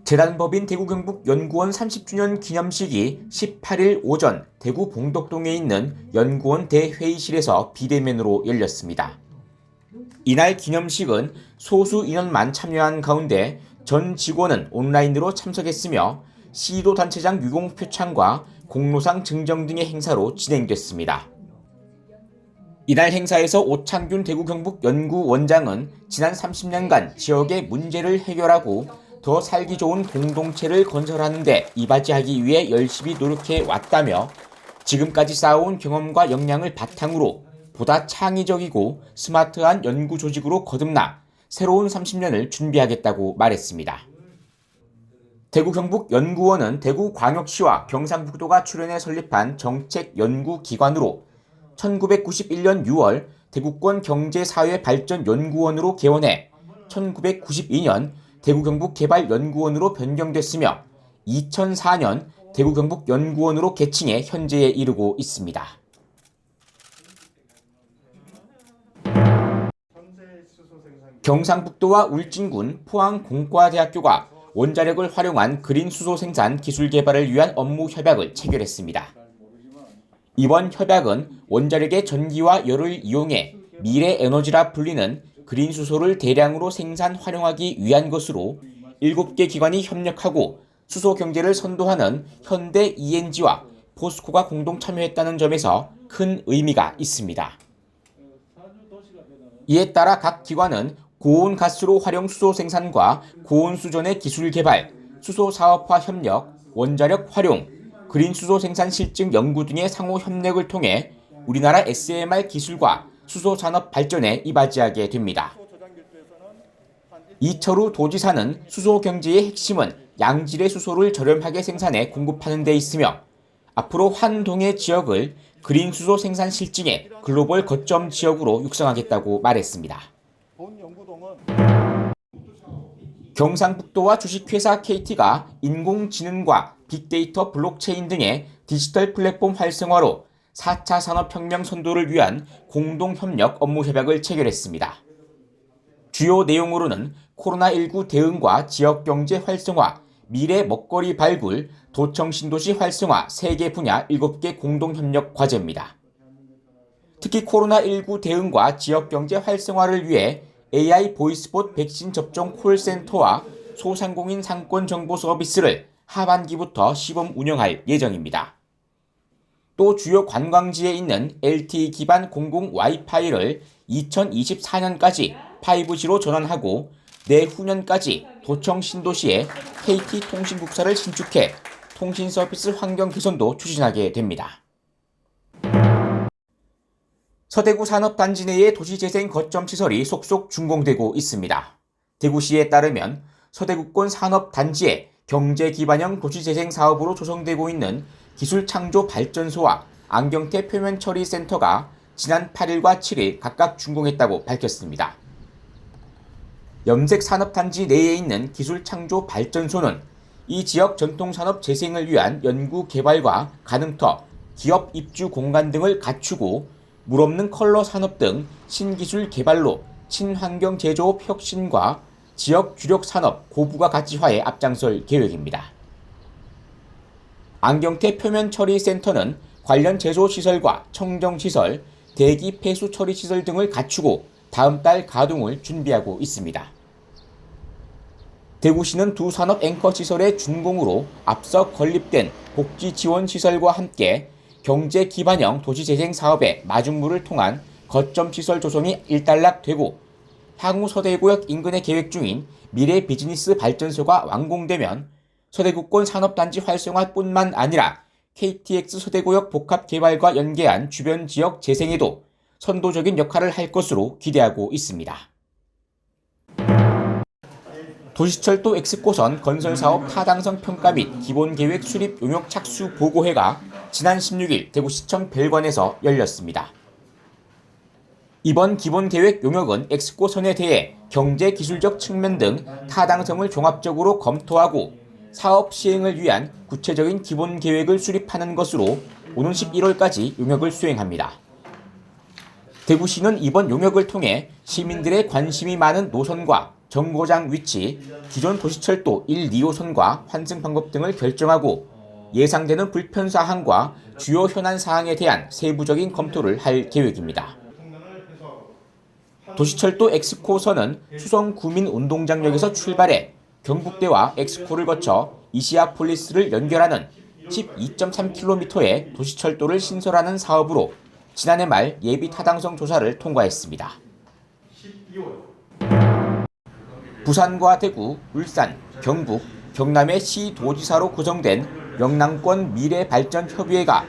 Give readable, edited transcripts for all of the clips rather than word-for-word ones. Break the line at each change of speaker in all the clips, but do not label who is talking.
재단법인 대구경북연구원 30주년 기념식이 18일 오전 대구 봉덕동에 있는 연구원 대회의실에서 비대면으로 열렸습니다. 이날 기념식은 소수 인원만 참여한 가운데 전 직원은 온라인으로 참석했으며 시도단체장 유공 표창과 공로상 증정 등의 행사로 진행됐습니다. 이날 행사에서 오창균 대구경북연구원장은 지난 30년간 지역의 문제를 해결하고 더 살기 좋은 공동체를 건설하는 데 이바지하기 위해 열심히 노력해 왔다며 지금까지 쌓아온 경험과 역량을 바탕으로 보다 창의적이고 스마트한 연구 조직으로 거듭나 새로운 30년을 준비하겠다고 말했습니다. 대구경북연구원은 대구광역시와 경상북도가 출연해 설립한 정책연구기관으로 1991년 6월 대구권 경제사회발전연구원으로 개원해 1992년 대구경북개발연구원으로 변경됐으며 2004년 대구경북연구원으로 개칭해 현재에 이르고 있습니다. 경상북도와 울진군 포항공과대학교가 원자력을 활용한 그린 수소 생산 기술 개발을 위한 업무 협약을 체결했습니다. 이번 협약은 원자력의 전기와 열을 이용해 미래 에너지라 불리는 그린 수소를 대량으로 생산 활용하기 위한 것으로 7개 기관이 협력하고 수소 경제를 선도하는 현대 ENG와 포스코가 공동 참여했다는 점에서 큰 의미가 있습니다. 이에 따라 각 기관은 고온 가스로 활용 수소 생산과 고온 수전의 기술 개발, 수소 사업화 협력, 원자력 활용, 그린 수소 생산 실증 연구 등의 상호 협력을 통해 우리나라 SMR 기술과 수소 산업 발전에 이바지하게 됩니다. 이철우 도지사는 수소 경제의 핵심은 양질의 수소를 저렴하게 생산해 공급하는 데 있으며 앞으로 환동의 지역을 그린 수소 생산 실증의 글로벌 거점 지역으로 육성하겠다고 말했습니다. 경상북도와 주식회사 KT가 인공지능과 빅데이터 블록체인 등의 디지털 플랫폼 활성화로 4차 산업혁명 선도를 위한 공동협력 업무협약을 체결했습니다. 주요 내용으로는 코로나19 대응과 지역경제 활성화, 미래 먹거리 발굴, 도청 신도시 활성화 3개 분야 7개 공동협력 과제입니다. 특히 코로나19 대응과 지역경제 활성화를 위해 AI 보이스봇 백신 접종 콜센터와 소상공인 상권 정보 서비스를 하반기부터 시범 운영할 예정입니다. 또 주요 관광지에 있는 LTE 기반 공공 와이파이를 2024년까지 5G로 전환하고 내후년까지 도청 신도시에 KT 통신국사를 신축해 통신 서비스 환경 개선도 추진하게 됩니다. 서대구 산업단지 내의 도시재생 거점 시설이 속속 준공되고 있습니다. 대구시에 따르면 서대구권 산업단지에 경제기반형 도시재생 사업으로 조성되고 있는 기술창조발전소와 안경테 표면처리센터가 지난 8일과 7일 각각 준공했다고 밝혔습니다. 염색산업단지 내에 있는 기술창조발전소는 이 지역 전통산업 재생을 위한 연구 개발과 가능터, 기업 입주 공간 등을 갖추고 물없는 컬러 산업 등 신기술 개발로 친환경 제조업 혁신과 지역 주력 산업 고부가 가치화에 앞장설 계획입니다. 안경테 표면처리센터는 관련 제조시설과 청정시설, 대기 폐수 처리시설 등을 갖추고 다음 달 가동을 준비하고 있습니다. 대구시는 두 산업 앵커 시설의 준공으로 앞서 건립된 복지 지원 시설과 함께 경제 기반형 도시재생 사업의 마중물을 통한 거점 시설 조성이 일단락되고 향후 서대구역 인근에 계획 중인 미래 비즈니스 발전소가 완공되면 서대구권 산업단지 활성화뿐만 아니라 KTX 서대구역 복합 개발과 연계한 주변 지역 재생에도 선도적인 역할을 할 것으로 기대하고 있습니다. 도시철도 엑스코선 건설사업 타당성 평가 및 기본계획 수립 용역 착수 보고회가 지난 16일 대구시청 별관에서 열렸습니다. 이번 기본계획 용역은 엑스코선에 대해 경제 기술적 측면 등 타당성을 종합적으로 검토하고 사업 시행을 위한 구체적인 기본계획을 수립하는 것으로 오는 11월까지 용역을 수행합니다. 대구시는 이번 용역을 통해 시민들의 관심이 많은 노선과 정거장 위치, 기존 도시철도 1, 2호선과 환승 방법 등을 결정하고 예상되는 불편 사항과 주요 현안 사항에 대한 세부적인 검토를 할 계획입니다. 도시철도 엑스코선은 수성 구민운동장역에서 출발해 경북대와 엑스코를 거쳐 이시아폴리스를 연결하는 12.3km의 도시철도를 신설하는 사업으로 지난해 말 예비 타당성 조사를 통과했습니다. 부산과 대구, 울산, 경북, 경남의 시도지사로 구성된 영남권 미래발전협의회가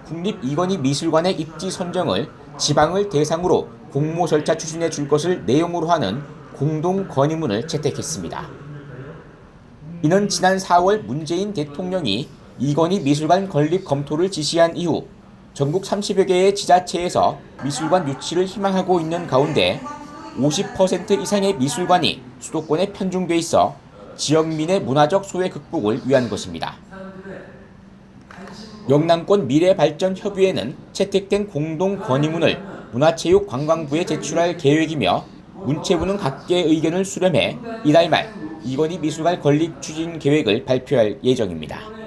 국립이건희미술관의 입지 선정을 지방을 대상으로 공모 절차 추진해 줄 것을 내용으로 하는 공동 건의문을 채택했습니다. 이는 지난 4월 문재인 대통령이 이건희 미술관 건립 검토를 지시한 이후 전국 30여 개의 지자체에서 미술관 유치를 희망하고 있는 가운데 50% 이상의 미술관이 수도권에 편중돼 있어 지역민의 문화적 소외 극복을 위한 것입니다. 영남권 미래발전협의회는 채택된 공동 건의문을 문화체육관광부에 제출할 계획이며 문체부는 각계의 의견을 수렴해 이달 말 이건희 미술관 건립 추진 계획을 발표할 예정입니다.